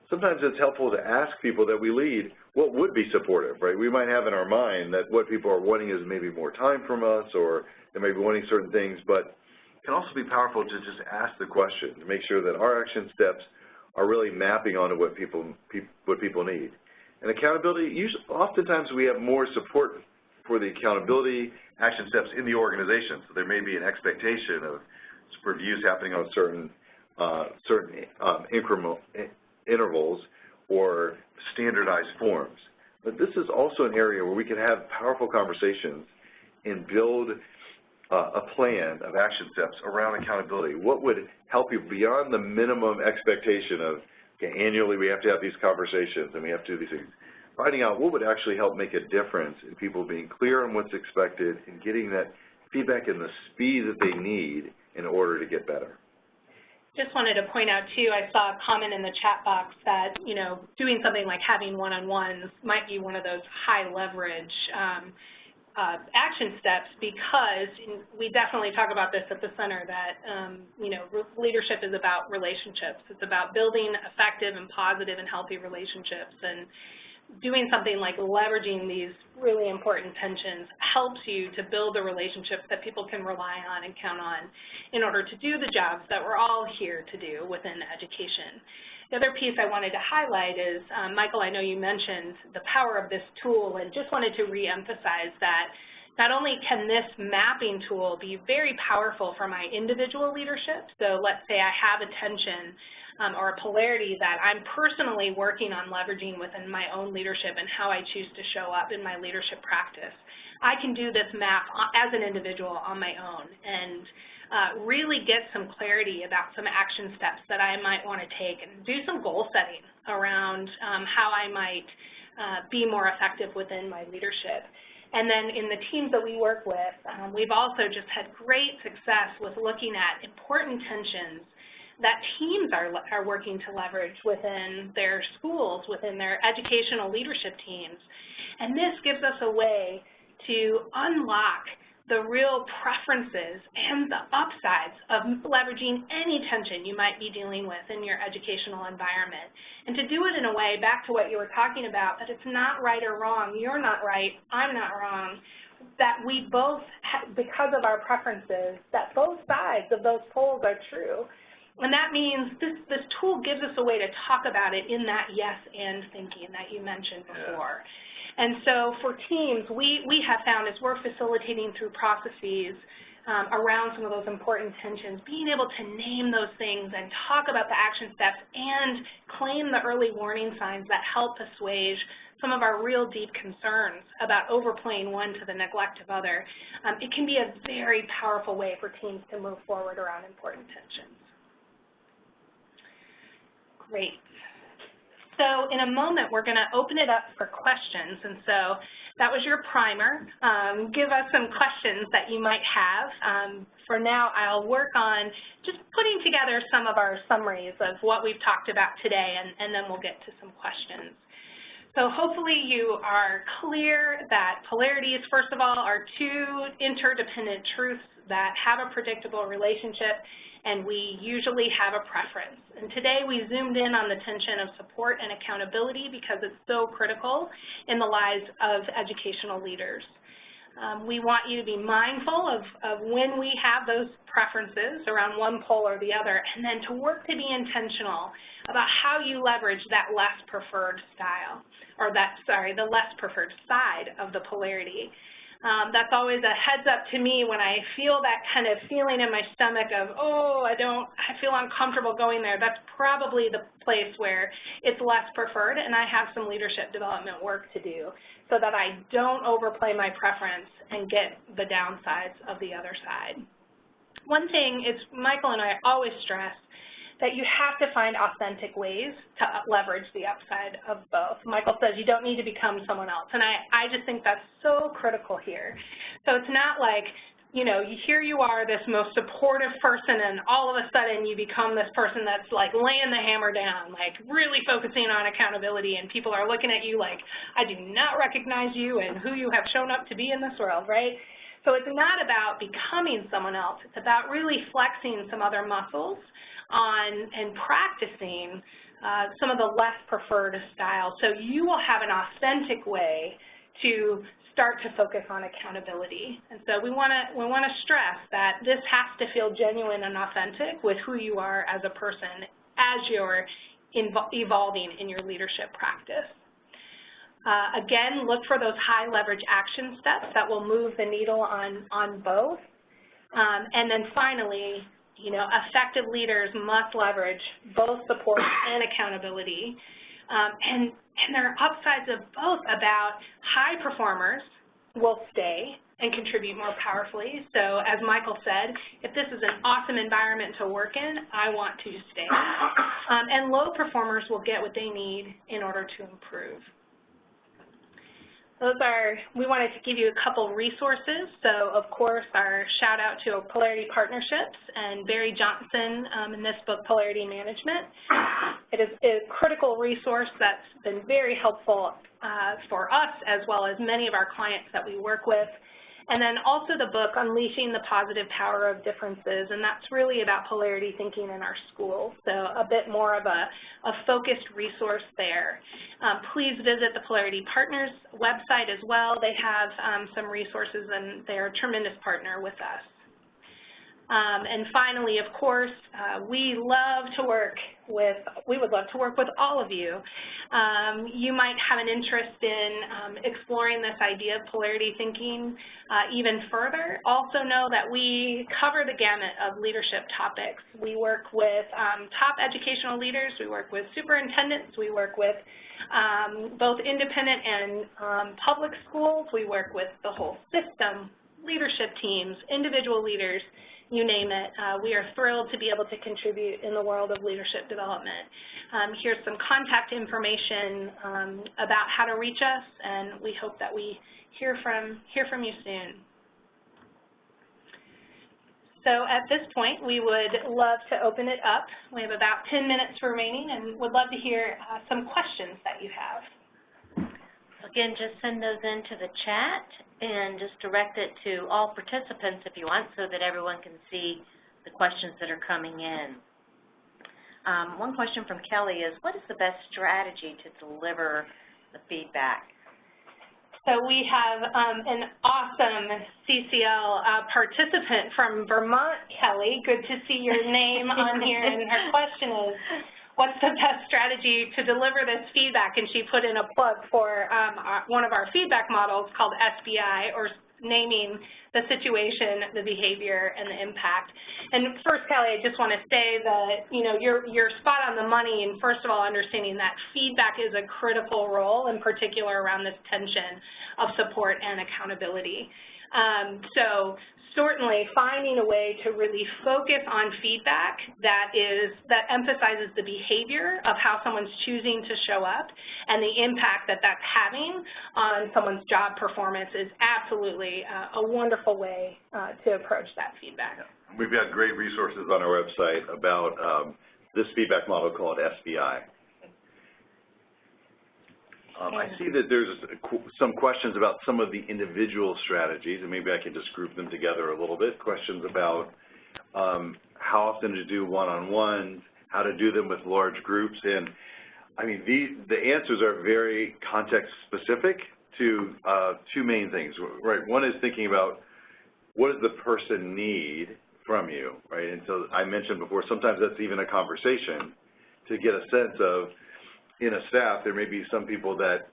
Speaker 2: Sometimes it's helpful to ask people that we lead what would be supportive, right? We might have in our mind that what people are wanting is maybe more time from us, or they may be wanting certain things, but it can also be powerful to just ask the question to make sure that our action steps are really mapping onto what people need. And accountability, oftentimes we have more support for the accountability action steps in the organization. So there may be an expectation of reviews happening on certain intervals or standardized forms. But this is also an area where we can have powerful conversations and build a plan of action steps around accountability. What would help you beyond the minimum expectation of, okay, annually we have to have these conversations and we have to do these things. Finding out what would actually help make a difference in people being clear on what's expected and getting that feedback and the speed that they need in order to get better.
Speaker 3: Just wanted to point out, too, I saw a comment in the chat box that, doing something like having one-on-ones might be one of those high-leverage action steps, because we definitely talk about this at the center that, leadership is about relationships. It's about building effective and positive and healthy relationships. And doing something like leveraging these really important tensions helps you to build the relationships that people can rely on and count on in order to do the jobs that we're all here to do within education. The other piece I wanted to highlight is, Michael, I know you mentioned the power of this tool, and just wanted to reemphasize that not only can this mapping tool be very powerful for my individual leadership, so let's say I have a tension or a polarity that I'm personally working on leveraging within my own leadership and how I choose to show up in my leadership practice. I can do this map as an individual on my own and really get some clarity about some action steps that I might want to take, and do some goal setting around how I might be more effective within my leadership. And then in the teams that we work with, we've also just had great success with looking at important tensions that teams are working to leverage within their schools, within their educational leadership teams. And this gives us a way to unlock the real preferences and the upsides of leveraging any tension you might be dealing with in your educational environment. And to do it in a way, back to what you were talking about, that it's not right or wrong, you're not right, I'm not wrong, that we both, because of our preferences, that both sides of those poles are true. And that means this tool gives us a way to talk about it in that yes and thinking that you mentioned before. And so for teams, we have found as we're facilitating through processes around some of those important tensions, being able to name those things and talk about the action steps and claim the early warning signs that help assuage some of our real deep concerns about overplaying one to the neglect of other, it can be a very powerful way for teams to move forward around important tensions. Great. So in a moment, we're going to open it up for questions. And so that was your primer. Give us some questions that you might have. For now, I'll work on just putting together some of our summaries of what we've talked about today, and then we'll get to some questions. So hopefully you are clear that polarities, first of all, are two interdependent truths that have a predictable relationship, and we usually have a preference. And today we zoomed in on the tension of support and accountability because it's so critical in the lives of educational leaders. We want you to be mindful of when we have those preferences around one pole or the other, and then to work to be intentional about how you leverage that less preferred style, or the less preferred side of the polarity. That's always a heads up to me when I feel that kind of feeling in my stomach of, oh, I feel uncomfortable going there. That's probably the place where it's less preferred, and I have some leadership development work to do so that I don't overplay my preference and get the downsides of the other side. One thing is, Michael and I always stress that you have to find authentic ways to leverage the upside of both. Michael says you don't need to become someone else, and I just think that's so critical here. So it's not like, you know, here you are, this most supportive person, and all of a sudden you become this person that's like laying the hammer down, like really focusing on accountability, and people are looking at you like, I do not recognize you and who you have shown up to be in this world, right? So it's not about becoming someone else. It's about really flexing some other muscles and practicing some of the less preferred styles. So you will have an authentic way to start to focus on accountability. And so we want to stress that this has to feel genuine and authentic with who you are as a person as you're evolving in your leadership practice. Again, look for those high leverage action steps that will move the needle on both. And then finally, you know, effective leaders must leverage both support and accountability. And there are upsides of both about high performers will stay and contribute more powerfully. So as Michael said, if this is an awesome environment to work in, I want to stay. And low performers will get what they need in order to improve. We wanted to give you a couple resources. So, of course, our shout out to Polarity Partnerships and Barry Johnson in this book, Polarity Management. It is a critical resource that's been very helpful for us as well as many of our clients that we work with. And then also the book, Unleashing the Positive Power of Differences, and that's really about polarity thinking in our schools. So a bit more of a focused resource there. Please visit the Polarity Partners website as well. They have some resources, and they're a tremendous partner with us. And finally, of course, we would love to work with all of you. You might have an interest in exploring this idea of polarity thinking even further. Also know that we cover the gamut of leadership topics. We work with top educational leaders, we work with superintendents, we work with both independent and public schools, we work with the whole system, leadership teams, individual leaders, you name it. We are thrilled to be able to contribute in the world of leadership development. Here's some contact information about how to reach us, and we hope that we hear from you soon. So at this point, we would love to open it up. We have about 10 minutes remaining, and would love to hear some questions that you have.
Speaker 1: Again, just send those into the chat and just direct it to all participants if you want so that everyone can see the questions that are coming in. One question from Kelly is, what is the best strategy to deliver the feedback?
Speaker 3: So we have an awesome CCL participant from Vermont, Kelly. Good to see your name on here. And her question is, what's the best strategy to deliver this feedback, and she put in a plug for one of our feedback models called SBI, or naming the situation, the behavior, and the impact. And first, Kelly, I just want to say that, you know, you're spot on the money in, first of all, understanding that feedback is a critical role, in particular around this tension of support and accountability. So certainly finding a way to really focus on feedback that emphasizes the behavior of how someone's choosing to show up and the impact that that's having on someone's job performance is absolutely a wonderful way to approach that feedback.
Speaker 2: Yeah. We've got great resources on our website about this feedback model called SBI. I see that there's some questions about some of the individual strategies, and maybe I can just group them together a little bit. Questions about how often to do one-on-ones, how to do them with large groups, and I mean, the answers are very context-specific to two main things, right? One is thinking about what does the person need from you, right? And so I mentioned before, sometimes that's even a conversation to get a sense of, in a staff, there may be some people that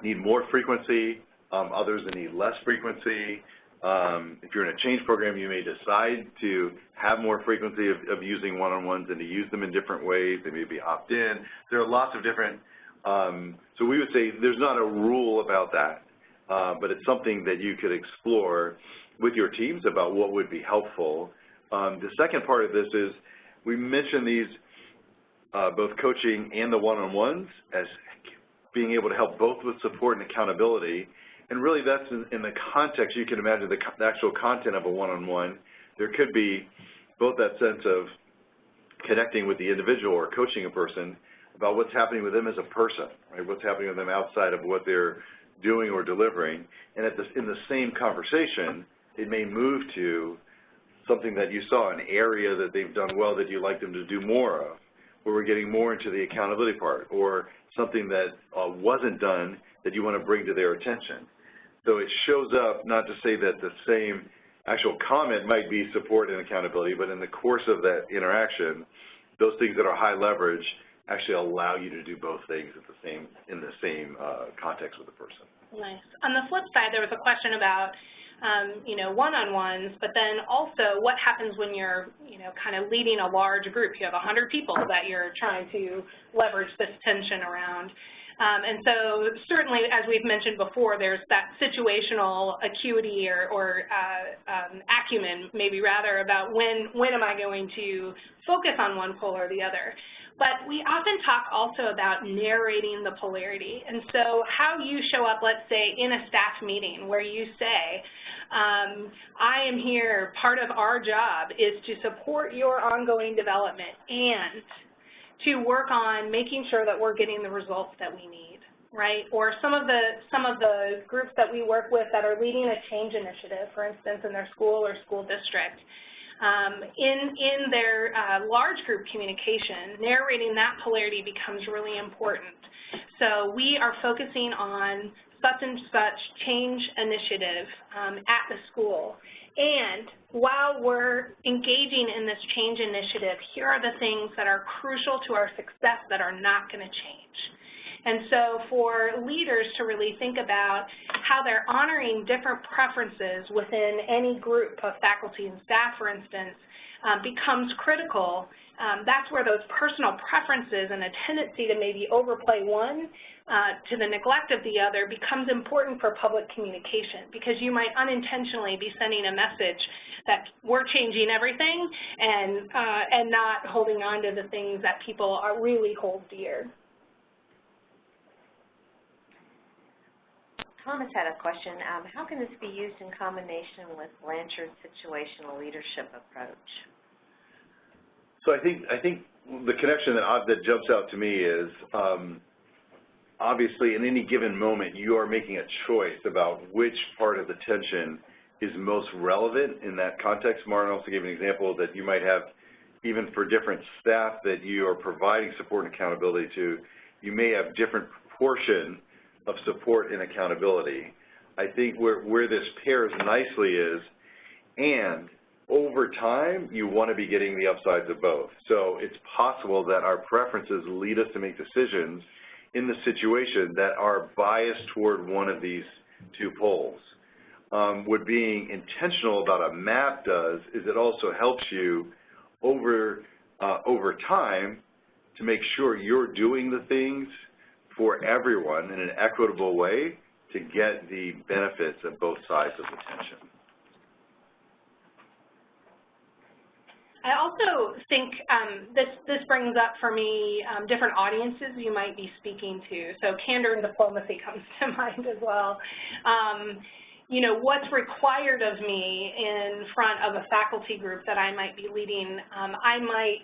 Speaker 2: need more frequency, others that need less frequency. If you're in a change program, you may decide to have more frequency of using one-on-ones and to use them in different ways. They may be opt-in. There are lots of different, so we would say there's not a rule about that, but it's something that you could explore with your teams about what would be helpful. The second part of this is we mentioned these both coaching and the one-on-ones as being able to help both with support and accountability. And really that's in the context, you can imagine the actual content of a one-on-one. There could be both that sense of connecting with the individual or coaching a person about what's happening with them as a person, right? What's happening with them outside of what they're doing or delivering. And in the same conversation, it may move to something that you saw, an area that they've done well that you'd like them to do more of, where we're getting more into the accountability part, or something that wasn't done that you want to bring to their attention. So it shows up not to say that the same actual comment might be support and accountability, but in the course of that interaction, those things that are high leverage actually allow you to do both things in the same context with the person.
Speaker 3: Nice. On the flip side, there was a question about you know, one-on-ones, but then also what happens when you're, you know, kind of leading a large group. You have 100 people that you're trying to leverage this tension around. And so certainly, as we've mentioned before, there's that situational acuity or acumen, maybe rather, about when am I going to focus on one pole or the other. But we often talk also about narrating the polarity. And so how you show up, let's say, in a staff meeting where you say, I am here, part of our job is to support your ongoing development and to work on making sure that we're getting the results that we need, right? Or some of the groups that we work with that are leading a change initiative, for instance, in their school or school district, in their large group communication, narrating that polarity becomes really important. So we are focusing on such and such change initiative at the school. And while we're engaging in this change initiative, here are the things that are crucial to our success that are not going to change. And so for leaders to really think about how they're honoring different preferences within any group of faculty and staff, for instance, becomes critical. That's where those personal preferences and a tendency to maybe overplay one to the neglect of the other becomes important for public communication, because you might unintentionally be sending a message that we're changing everything and not holding on to the things that people are really hold dear.
Speaker 1: Thomas had a question. How can this be used in combination with Blanchard's situational leadership approach?
Speaker 2: So I think the connection that jumps out to me is obviously in any given moment you are making a choice about which part of the tension is most relevant in that context. Martin also gave an example that you might have, even for different staff that you are providing support and accountability to, you may have different proportion of support and accountability. I think where this pairs nicely is, and over time, you want to be getting the upsides of both. So it's possible that our preferences lead us to make decisions in the situation that are biased toward one of these two poles. What being intentional about a map does is it also helps you over time to make sure you're doing the things for everyone in an equitable way to get the benefits of both sides of the tension.
Speaker 3: I also think this brings up for me different audiences you might be speaking to. So candor and diplomacy comes to mind as well. You know, what's required of me in front of a faculty group that I might be leading, I might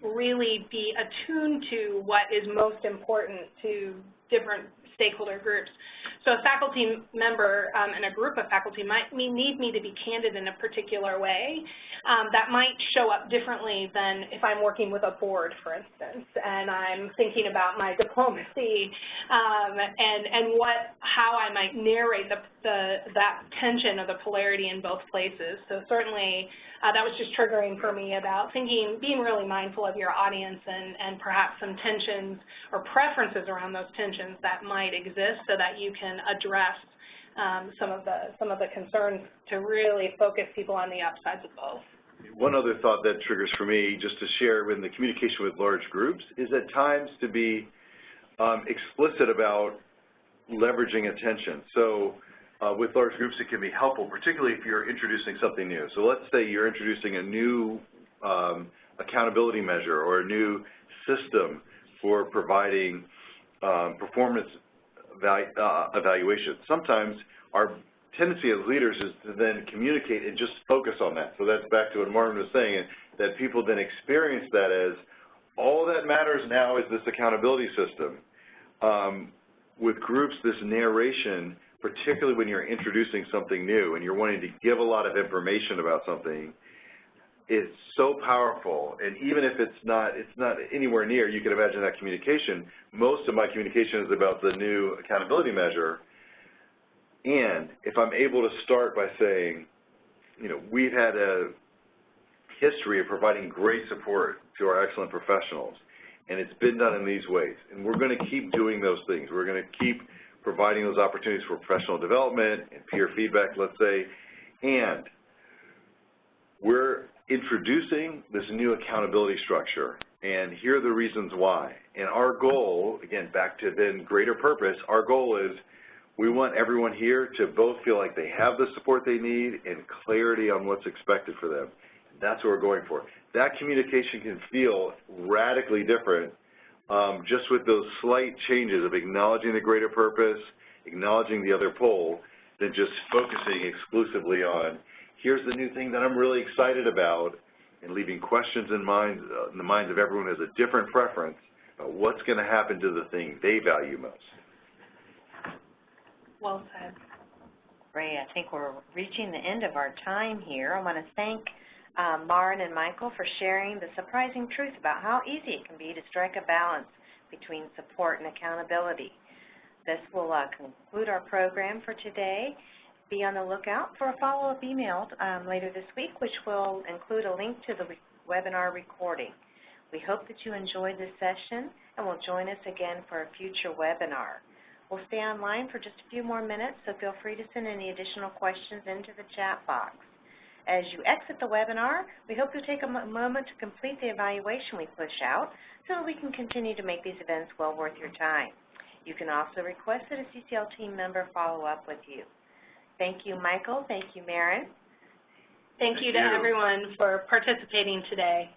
Speaker 3: really be attuned to what is most important to different stakeholder groups. So a faculty member and a group of faculty might need me to be candid in a particular way that might show up differently than if I'm working with a board, for instance, and I'm thinking about my diplomacy and how I might narrate that tension of the polarity in both places. So certainly that was just triggering for me about being really mindful of your audience and perhaps some tensions or preferences around those tensions that might exist so that you can address some of the concerns to really focus people on the upsides of both.
Speaker 2: One other thought that triggers for me, just to share in the communication with large groups, is at times to be explicit about leveraging attention. So with large groups, it can be helpful, particularly if you're introducing something new. So let's say you're introducing a new accountability measure or a new system for providing performance evaluation. Sometimes our tendency as leaders is to then communicate and just focus on that. So that's back to what Martin was saying, that people then experience that as all that matters now is this accountability system. With groups, this narration, particularly when you're introducing something new and you're wanting to give a lot of information about something, is so powerful. And even if it's not anywhere near, you can imagine that communication. Most of my communication is about the new accountability measure. And if I'm able to start by saying, you know, we've had a history of providing great support to our excellent professionals, and it's been done in these ways, and we're going to keep doing those things. We're going to keep providing those opportunities for professional development and peer feedback, let's say, and we're introducing this new accountability structure, and here are the reasons why. And our goal, again, back to then greater purpose, our goal is we want everyone here to both feel like they have the support they need and clarity on what's expected for them. That's what we're going for. That communication can feel radically different just with those slight changes of acknowledging the greater purpose, acknowledging the other pole, than just focusing exclusively on, here's the new thing that I'm really excited about, and leaving questions in the minds of everyone who has a different preference about what's going to happen to the thing they value most.
Speaker 3: Well said.
Speaker 1: Great. I think we're reaching the end of our time here. I want to thank Lauren and Michael for sharing the surprising truth about how easy it can be to strike a balance between support and accountability. This will conclude our program for today. Be on the lookout for a follow-up email later this week, which will include a link to the webinar recording. We hope that you enjoyed this session and will join us again for a future webinar. We'll stay online for just a few more minutes, so feel free to send any additional questions into the chat box. As you exit the webinar, we hope you'll take a moment to complete the evaluation we push out so that we can continue to make these events well worth your time. You can also request that a CCL team member follow up with you. Thank you, Michael. Thank you, Maren.
Speaker 3: Thank you to everyone for participating today.